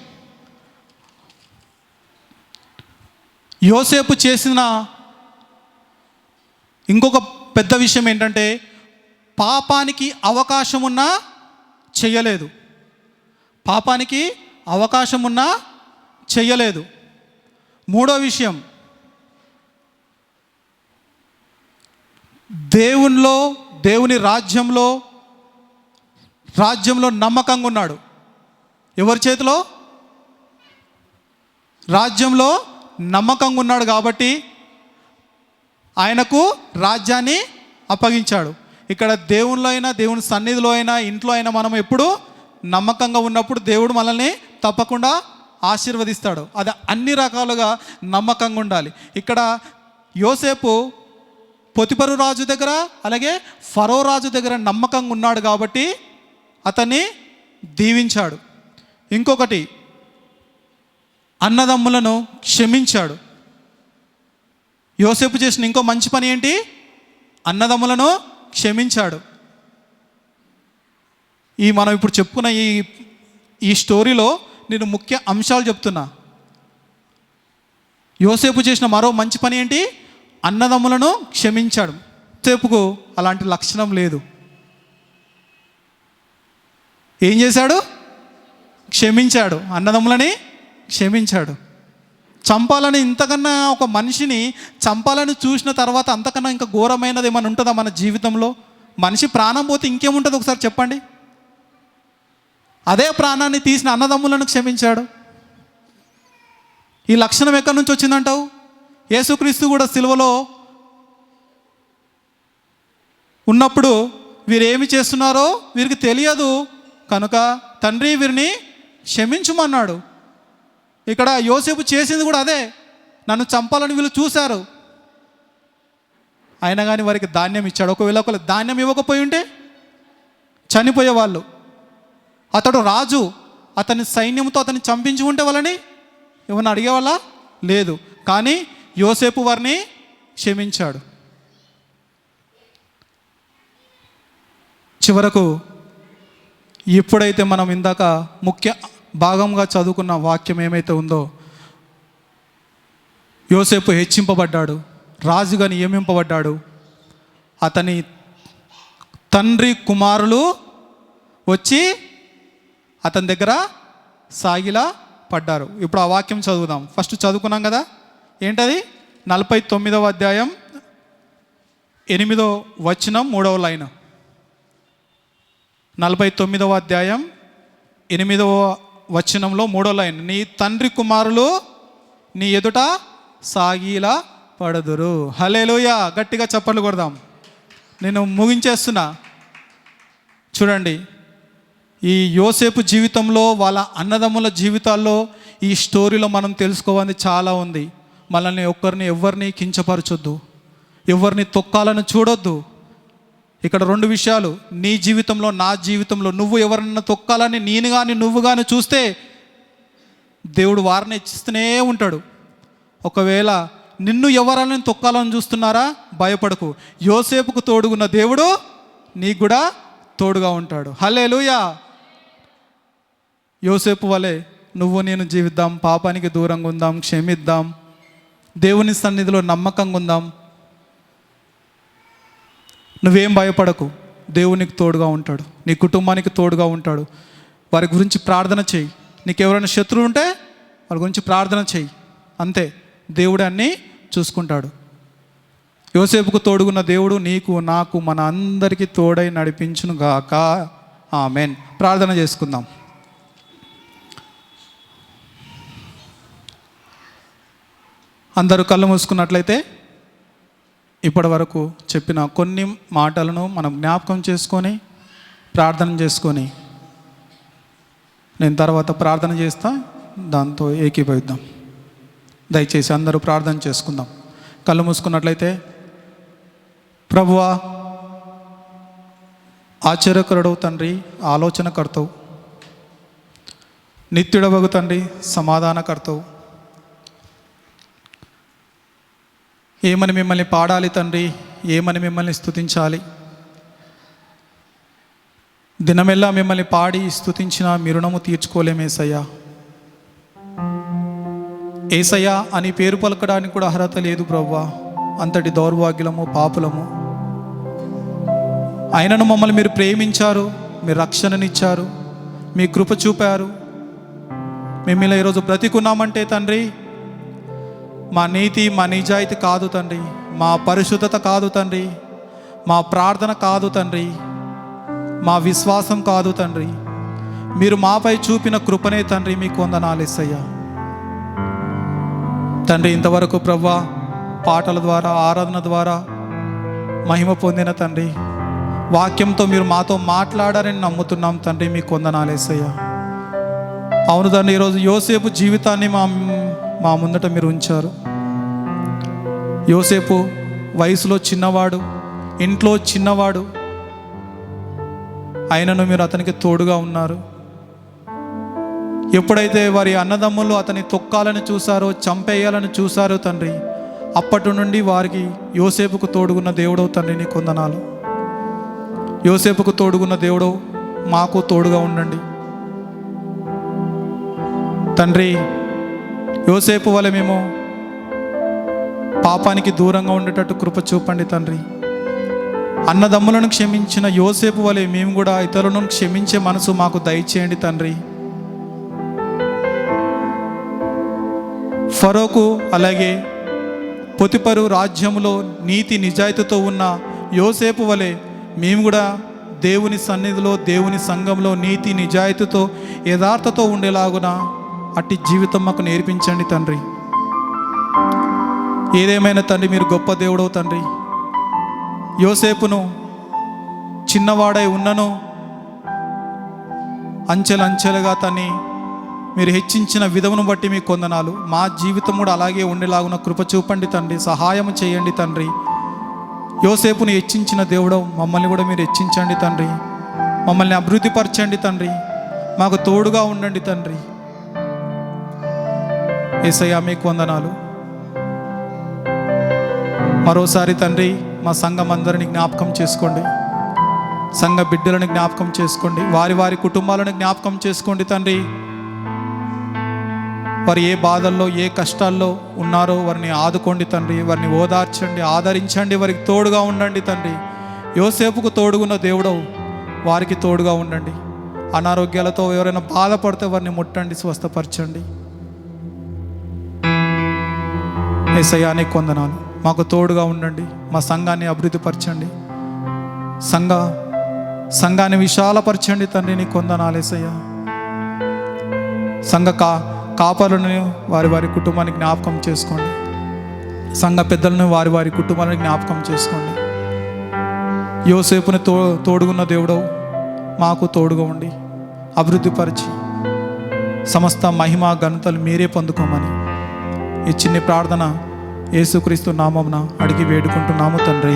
[SPEAKER 1] యోసేపు చేసిన ఇంకొక పెద్ద విషయం ఏంటంటే పాపానికి అవకాశం ఉన్నా చెయ్యలేదు. పాపానికి అవకాశం ఉన్నా చెయ్యలేదు. మూడో విషయం, దేవుని రాజ్యంలో నమ్మకంగా ఉన్నాడు. ఎవరి చేతిలో? రాజ్యంలో నమ్మకంగా ఉన్నాడు కాబట్టి ఆయనకు రాజ్యాన్ని అప్పగించాడు. ఇక్కడ దేవునిలో అయినా, దేవుని సన్నిధిలో అయినా, ఇంట్లో అయినా మనం ఎప్పుడు నమ్మకంగా ఉన్నప్పుడు దేవుడు మనల్ని తప్పకుండా ఆశీర్వదిస్తాడు. అది అన్ని రకాలుగా నమ్మకంగా ఉండాలి. ఇక్కడ యోసేపు పొతిఫరు రాజు దగ్గర, అలాగే ఫరో రాజు దగ్గర నమ్మకంగా ఉన్నాడు కాబట్టి అతన్ని దీవించాడు. ఇంకొకటి, అన్నదమ్ములను క్షమించాడు. యోసేపు చేసిన ఇంకో మంచి పని ఏంటి? అన్నదమ్ములను క్షమించాడు. మనం ఇప్పుడు చెప్పుకున్న ఈ స్టోరీలో నేను ముఖ్య అంశాలు చెప్తున్నా. యోసేపు చేసిన మరో మంచి పని ఏంటి? అన్నదమ్ములను క్షమించాడు. యోసేపుకు అలాంటి లక్షణం లేదు. ఏం చేశాడు? క్షమించాడు, అన్నదమ్ములని క్షమించాడు. చంపాలని, ఇంతకన్నా ఒక మనిషిని చంపాలని చూసిన తర్వాత అంతకన్నా ఇంకా ఘోరమైనది ఏమైనా ఉంటుందా మన జీవితంలో? మనిషి ప్రాణం పోతే ఇంకేముంటుంది ఒకసారి చెప్పండి. అదే ప్రాణాన్ని తీసిన అన్నదమ్ములను క్షమించాడు. ఈ లక్షణం ఎక్కడి నుంచి వచ్చిందంటావు? యేసుక్రీస్తు కూడా సిలువలో ఉన్నప్పుడు వీరు ఏమి చేస్తున్నారో వీరికి తెలియదు కనుక తండ్రి వీరిని క్షమించుమన్నాడు. ఇక్కడ యోసేపు చేసింది కూడా అదే. నన్ను చంపాలని వీళ్ళు చూశారు, అయినా కానీ వారికి ధాన్యం ఇచ్చాడు. ఒకవేళ ధాన్యం ఇవ్వకపోయి ఉంటే చనిపోయేవాళ్ళు. అతడు రాజు, అతని సైన్యంతో అతన్ని చంపించి ఉంటే వాళ్ళని ఏమన్నా అడిగేవాళ్ళ? లేదు. కానీ యోసేపు వారిని క్షమించాడు. చివరకు ఎప్పుడైతే మనం ఇందాక ముఖ్య భాగంగా చదువుకున్న వాక్యం ఏమైతే ఉందో, యోసేపు హెచ్చింపబడ్డాడు, రాజుగా నియమింపబడ్డాడు. అతని తండ్రి కుమారులు వచ్చి అతని దగ్గర సాగిలా పడ్డారు. ఇప్పుడు ఆ వాక్యం చదువుదాం. ఫస్ట్ చదువుకున్నాం కదా, ఏంటది? 49వ అధ్యాయం 8వ వచనం 3వ లైన్. 49వ అధ్యాయం 8వ వచనంలో 3వ లైన్. నీ తండ్రి కుమారులు నీ ఎదుట సాగిలా పడదురు. హల్లెలూయా, గట్టిగా చప్పట్లు కొడదాం. నేను ముగించేస్తున్నా. చూడండి, ఈ యోసేపు జీవితంలో, వాళ్ళ అన్నదమ్ముల జీవితాల్లో ఈ స్టోరీలో మనం తెలుసుకోవాలి చాలా ఉంది. మనల్ని ఎవరిని కించపరచొద్దు, ఎవరిని తొక్కాలని చూడొద్దు. ఇక్కడ 2 విషయాలు. నీ జీవితంలో, నా జీవితంలో నువ్వు ఎవరన్నా తొక్కాలని నేను కానీ నువ్వు కానీ చూస్తే దేవుడు వారిని హెచ్చిస్తూనే ఉంటాడు. ఒకవేళ నిన్ను ఎవరైనా తొక్కాలని చూస్తున్నారా, భయపడకు. యోసేపుకు తోడుగున్న దేవుడు నీకు కూడా తోడుగా ఉంటాడు. హల్లెలూయా. యోసేపు వలె నువ్వు నేను జీవిద్దాం, పాపానికి దూరంగా ఉందాం, క్షమిద్దాం, దేవుని సన్నిధిలో నమ్మకంగా ఉందాం. నువ్వేం భయపడకు, దేవునికి తోడుగా ఉంటాడు, నీ కుటుంబానికి తోడుగా ఉంటాడు. వారి గురించి ప్రార్థన చేయి. నీకు ఎవరైనా శత్రువు ఉంటే వారి గురించి ప్రార్థన చేయి, అంతే. దేవుడు అన్నీ చూసుకుంటాడు. యోసేపుకు తోడుగున్న దేవుడు నీకు, నాకు, మన అందరికీ తోడై నడిపించును గాక. ఆమేన్. ప్రార్థన చేసుకుందాం. అందరూ కళ్ళు మూసుకున్నట్లయితే ఇప్పటి వరకు చెప్పిన కొన్ని మాటలను మనం జ్ఞాపకం చేసుకొని ప్రార్థన చేసుకొని, నేను తర్వాత ప్రార్థన చేస్తా, దాంతో ఏకీభవిద్దాం. దయచేసి అందరూ ప్రార్థన చేసుకుందాం. కళ్ళు మూసుకున్నట్లయితే. ప్రభువా, ఆశ్చర్యకరుడవు తండ్రి, ఆలోచనకర్తవు, నిత్యుడవగు తండ్రి, సమాధానకర్తవు, ఏమని మిమ్మల్ని పాడాలి తండ్రి, ఏమని మిమ్మల్ని స్తుతించాలి? దినమెల్లా మిమ్మల్ని పాడి స్తుతించిన మీ రుణము తీర్చుకోలేమేసయ్యా. ఏసయ్యా అని పేరు పలకడానికి కూడా అర్హత లేదు ప్రభువా, అంతటి దౌర్భాగ్యులము, పాపులము. అయినను మమ్మల్ని మీరు ప్రేమించారు, మీరు రక్షణనిచ్చారు, మీ కృప చూపారు. మేము ఇలా ఈరోజు బ్రతికున్నామంటే తండ్రి, మా నీతి, మా నిజాయితీ కాదు తండ్రి, మా పరిశుద్ధత కాదు తండ్రి, మా ప్రార్థన కాదు తండ్రి, మా విశ్వాసం కాదు తండ్రి, మీరు మాపై చూపిన కృపనే తండ్రి. మీకు వందనాలు యేసయ్యా. తండ్రి, ఇంతవరకు ప్రభువా పాటల ద్వారా, ఆరాధన ద్వారా మహిమ పొందిన తండ్రి, వాక్యంతో మీరు మాతో మాట్లాడారని నమ్ముతున్నాం తండ్రి. మీకు వందనాలు యేసయ్యా. అవును తండ్రి, ఈరోజు యోసేపు జీవితాన్ని మా ముందట మీరు ఉంచారు. యోసేపు వయసులో చిన్నవాడు, ఇంట్లో చిన్నవాడు, అయినను మీరు అతనికి తోడుగా ఉన్నారు. ఎప్పుడైతే వారి అన్నదమ్ములు అతని తొక్కాలని చూశారో, చంపేయాలని చూశారో తండ్రి, అప్పటి నుండి వారికి యోసేపుకు తోడుగున్న దేవుడవు తండ్రి, నీ కొందనాలు. యోసేపుకు తోడుగున్న దేవుడవు మాకు తోడుగా ఉండండి తండ్రి. యోసేపు వలె మేము పాపానికి దూరంగా ఉండేటట్టు కృప చూపండి తండ్రి. అన్నదమ్ములను క్షమించిన యోసేపు వలె మేము కూడా ఇతరులను క్షమించే మనసు మాకు దయచేయండి తండ్రి. ఫరోకు అలాగే పొతిఫరు రాజ్యంలో నీతి నిజాయితీతో ఉన్న యోసేపు వలె మేము కూడా దేవుని సన్నిధిలో, దేవుని సంఘంలో నీతి నిజాయితీతో, యథార్థతో ఉండేలాగున అట్టి జీవితం మాకు నేర్పించండి తండ్రి. ఏదేమైనా తండ్రి, మీరు గొప్ప దేవుడవు తండ్రి. యోసేపును చిన్నవాడై ఉన్నను అంచెలంచెలుగా తన్ని మీరు హెచ్చించిన విధమును బట్టి మీకు కొందనాలు. మా జీవితం కూడా అలాగే ఉండేలాగున కృప చూపండి తండ్రి, సహాయం చేయండి తండ్రి. యోసేపుని హెచ్చించిన దేవుడవు మమ్మల్ని కూడా మీరు హెచ్చించండి తండ్రి. మమ్మల్ని అభివృద్ధిపరచండి తండ్రి, మాకు తోడుగా ఉండండి తండ్రి. యేసయ్యా మీకు వందనాలు. మరోసారి తండ్రి, మా సంఘం అందరిని జ్ఞాపకం చేసుకోండి, సంఘ బిడ్డలను జ్ఞాపకం చేసుకోండి, వారి వారి కుటుంబాలను జ్ఞాపకం చేసుకోండి తండ్రి. వారు ఏ బాధల్లో, ఏ కష్టాల్లో ఉన్నారో వారిని ఆదుకోండి తండ్రి. వారిని ఓదార్చండి, ఆదరించండి, వారికి తోడుగా ఉండండి తండ్రి. యోసేపుకు తోడుగున్న దేవుడవు వారికి తోడుగా ఉండండి. అనారోగ్యాలతో ఎవరైనా బాధపడితే వారిని ముట్టండి, స్వస్థపరచండి. యేసయ్యా నీకు వందనాలు. మాకు తోడుగా ఉండండి, మా సంఘాన్ని అభివృద్ధిపరచండి, సంఘాన్ని విశాలపరచండి తండ్రి. నీకు వందనాలు యేసయ్యా. సంఘ కాపరులను వారి వారి కుటుంబాన్ని జ్ఞాపకం చేసుకోండి, సంఘ పెద్దలను వారి వారి కుటుంబాలను జ్ఞాపకం చేసుకోండి. యోసేపుని తోడుగున్న దేవుడవు మాకు తోడుగా ఉండి అభివృద్ధిపరిచి సమస్త మహిమ ఘనతలు మీరే పొందుకోమని ఈ చిన్ని ప్రార్థన యేసుక్రీస్తు నామమున అడిగి వేడుకుంటున్నాము తండ్రి.